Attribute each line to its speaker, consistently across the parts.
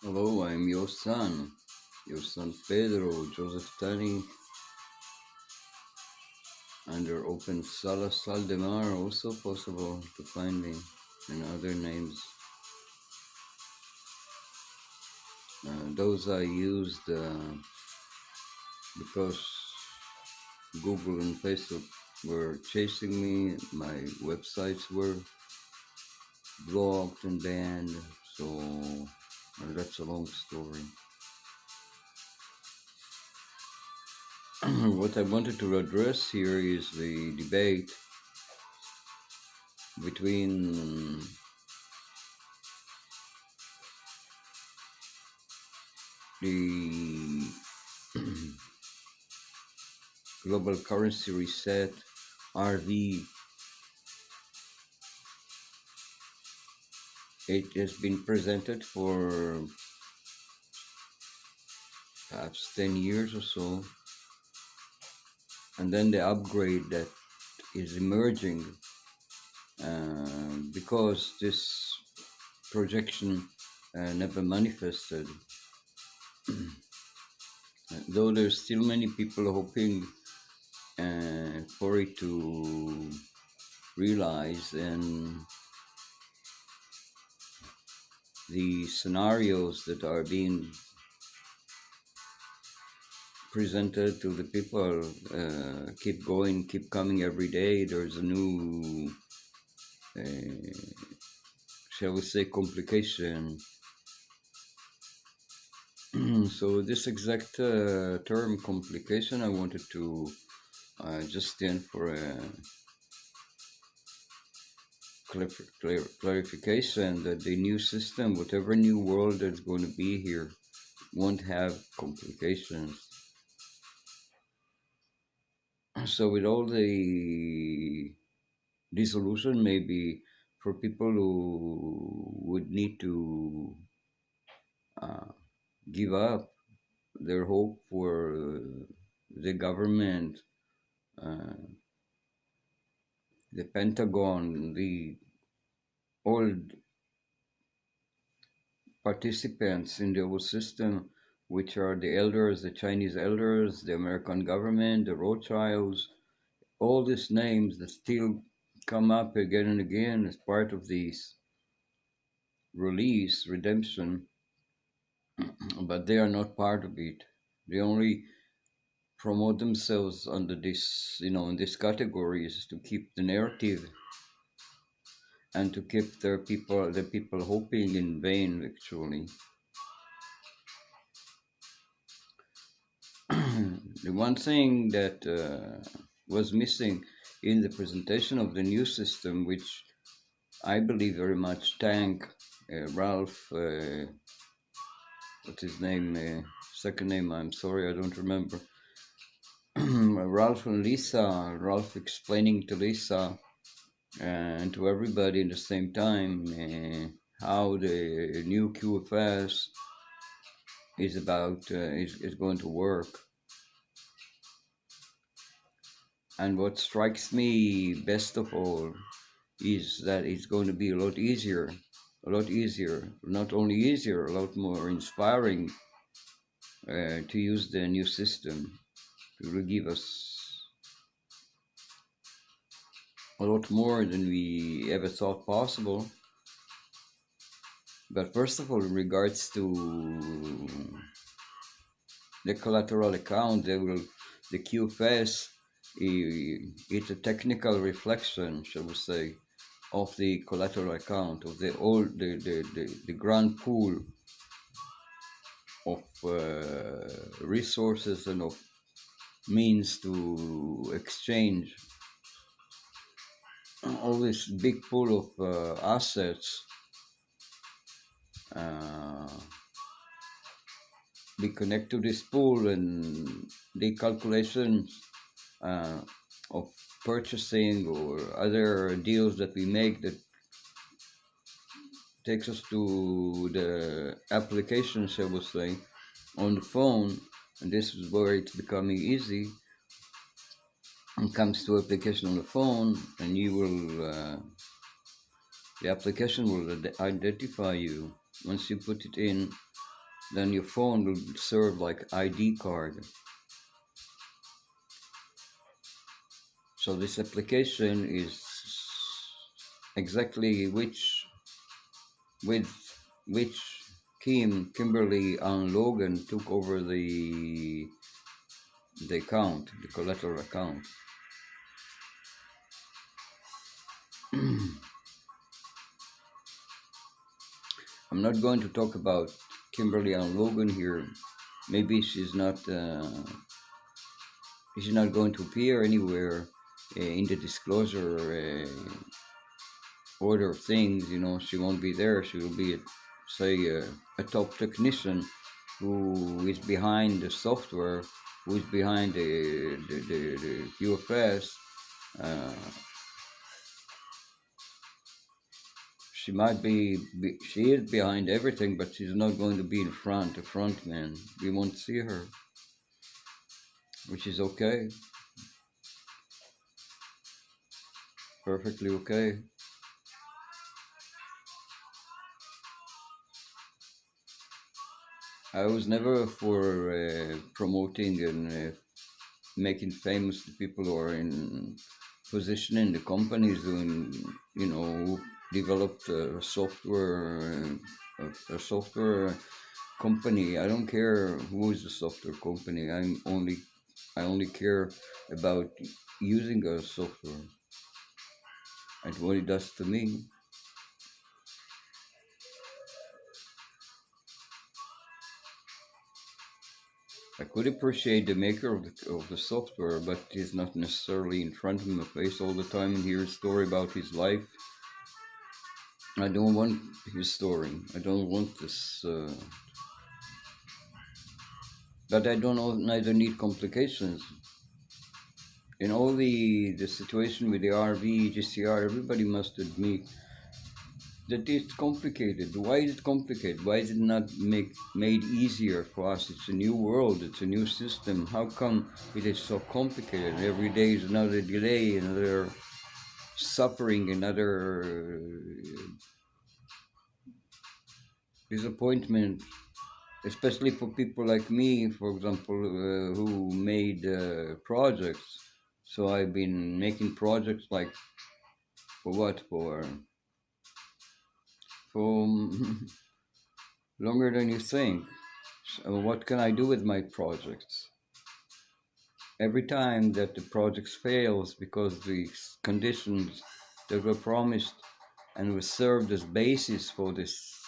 Speaker 1: Hello, I'm your son Pedro Joseph Tani, under Open Sala Saldemar, also possible to find me, and other names. Those I used because Google and Facebook were chasing me, my websites were blocked and banned, so that's a long story. What I wanted to address here is the debate between the global currency reset, RV. It has been presented for perhaps 10 years or so, and then the upgrade that is emerging because this projection never manifested. Though there's still many people hoping for it to realize, and the scenarios that are being presented to the people keep going, keep coming every day. There's a new, shall we say, complication. So this exact term, complication, I wanted to just stand for a clarification that the new system, whatever new world that's going to be here, won't have complications. So with all the dissolution, maybe for people who would need to give up their hope for the government, the Pentagon, the old participants in the whole system, which are the elders, the Chinese elders, the American government, the Rothschilds, all these names that still come up again and again as part of this redemption, but they are not part of it. They only promote themselves under this, in these categories to keep the narrative and to keep the people hoping in vain, actually. The one thing that was missing in the presentation of the new system, which I believe very much tanked Ralph, what's his name, second name, I'm sorry, I don't remember, Ralph and Lisa, Ralph explaining to Lisa and to everybody at the same time how the new QFS is going to work. And what strikes me best of all is that it's going to be a lot easier, not only easier, a lot more inspiring to use the new system. It will give us a lot more than we ever thought possible. But first of all, in regards to the collateral account, the QFS, it's a technical reflection, shall we say, of the collateral account, of the grand pool of resources and of means to exchange. All this big pool of assets they connect to this pool, and the calculations of purchasing or other deals that we make that takes us to the application, shall we say, on the phone. And this is where it's becoming easy. It comes to application on the phone, and you will the application will identify you once you put it in then your phone will serve like ID card. So this application is exactly with which Kimberly and Logan took over the account, the collateral account. I'm not going to talk about Kimberly and Logan here. Maybe she's not going to appear anywhere in the disclosure order of things. She won't be there. She will be, say, a top technician who is behind the software, who is behind the QFS. She might she is behind everything, but she's not going to be in front, the front man. We won't see her, which is okay. Perfectly okay. I was never for promoting and making famous the people who are in position in the companies who developed a software company. I don't care who is the software company. I only care about using a software and what it does to me. I could appreciate the maker of the software, but he's not necessarily in front of my face all the time and hear a story about his life. I don't want his story. I don't want this. But I don't neither need complications. In all the situation with the RV, GCR, everybody must admit that it's complicated. Why is it complicated? Why is it not made easier for us? It's a new world. It's a new system. How come it is so complicated? Every day is another delay, another suffering, another disappointment, especially for people like me, for example, who made projects. So I've been making projects like for what? For longer than you think. So what can I do with my projects? Every time that the project fails because the conditions that were promised and were served as basis for this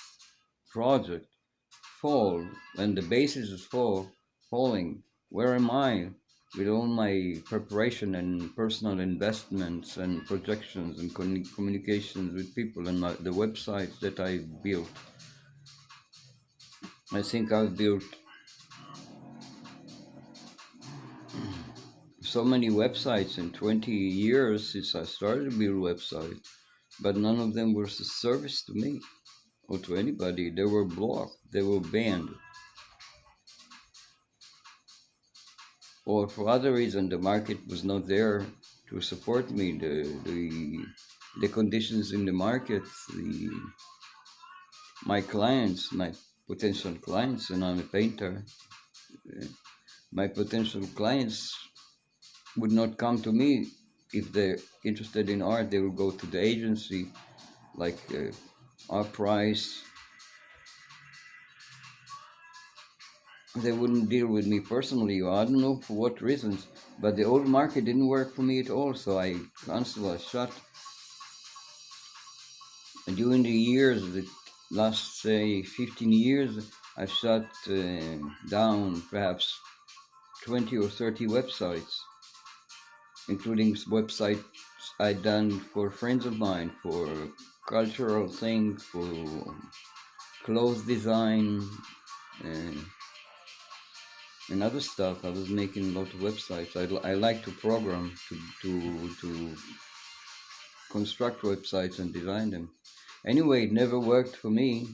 Speaker 1: project fall, when the basis is falling, where am I with all my preparation and personal investments and projections and communications with people and the websites that I built? I think I've built so many websites in 20 years since I started to build websites, but none of them were a service to me or to anybody. They were blocked, they were banned. Or for other reason, the market was not there to support me. The conditions in the market, my clients, my potential clients, and I'm a painter, my potential clients would not come to me. If they're interested in art, they will go to the agency, like Art Price. They wouldn't deal with me personally, or I don't know for what reasons, but the old market didn't work for me at all, so I constantly shut. And during the years, the last, say, 15 years, I shut down perhaps 20 or 30 websites, including websites I'd done for friends of mine, for cultural things, for clothes design, and other stuff. I was making a lot of websites. I like to program, to construct websites and design them. Anyway, it never worked for me,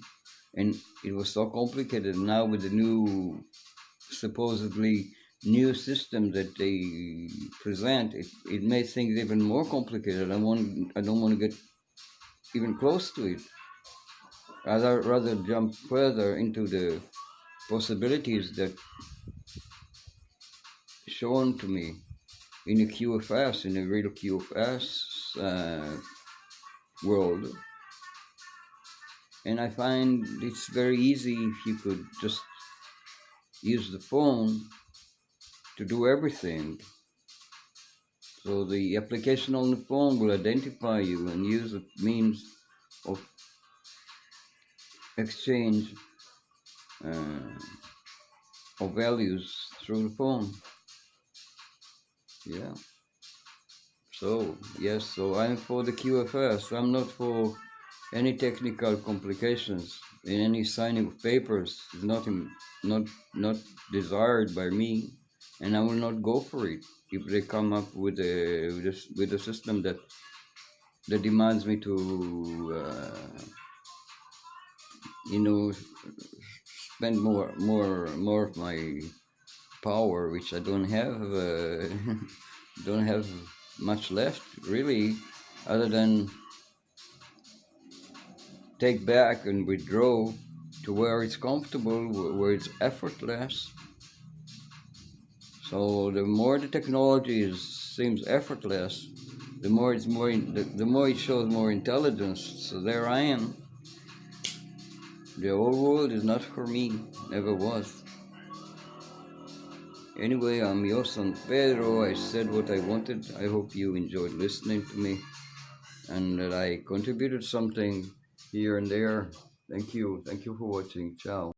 Speaker 1: and it was so complicated. Now with the new, supposedly new system that they present, it made things even more complicated. I don't want to get even close to it. Rather jump further into the possibilities that shown to me in a QFS, in a real QFS world. And I find it's very easy if you could just use the phone to do everything. So the application on the phone will identify you and use a means of exchange uh, of values through the phone. Yeah. So yes, so I'm for the QFS. I'm not for any technical complications in any signing of papers. Is not desired by me, and I will not go for it if they come up with a system that demands me to you know spend more of my power, which I don't have. Don't have much left really, other than take back and withdraw to where it's comfortable, where it's effortless. So the more the technology seems effortless, the more the more it shows more intelligence. So there I am. The whole world is not for me, never was. Anyway, I'm your son Pedro. I said what I wanted. I hope you enjoyed listening to me and that I contributed something here and there. Thank you. Thank you for watching. Ciao.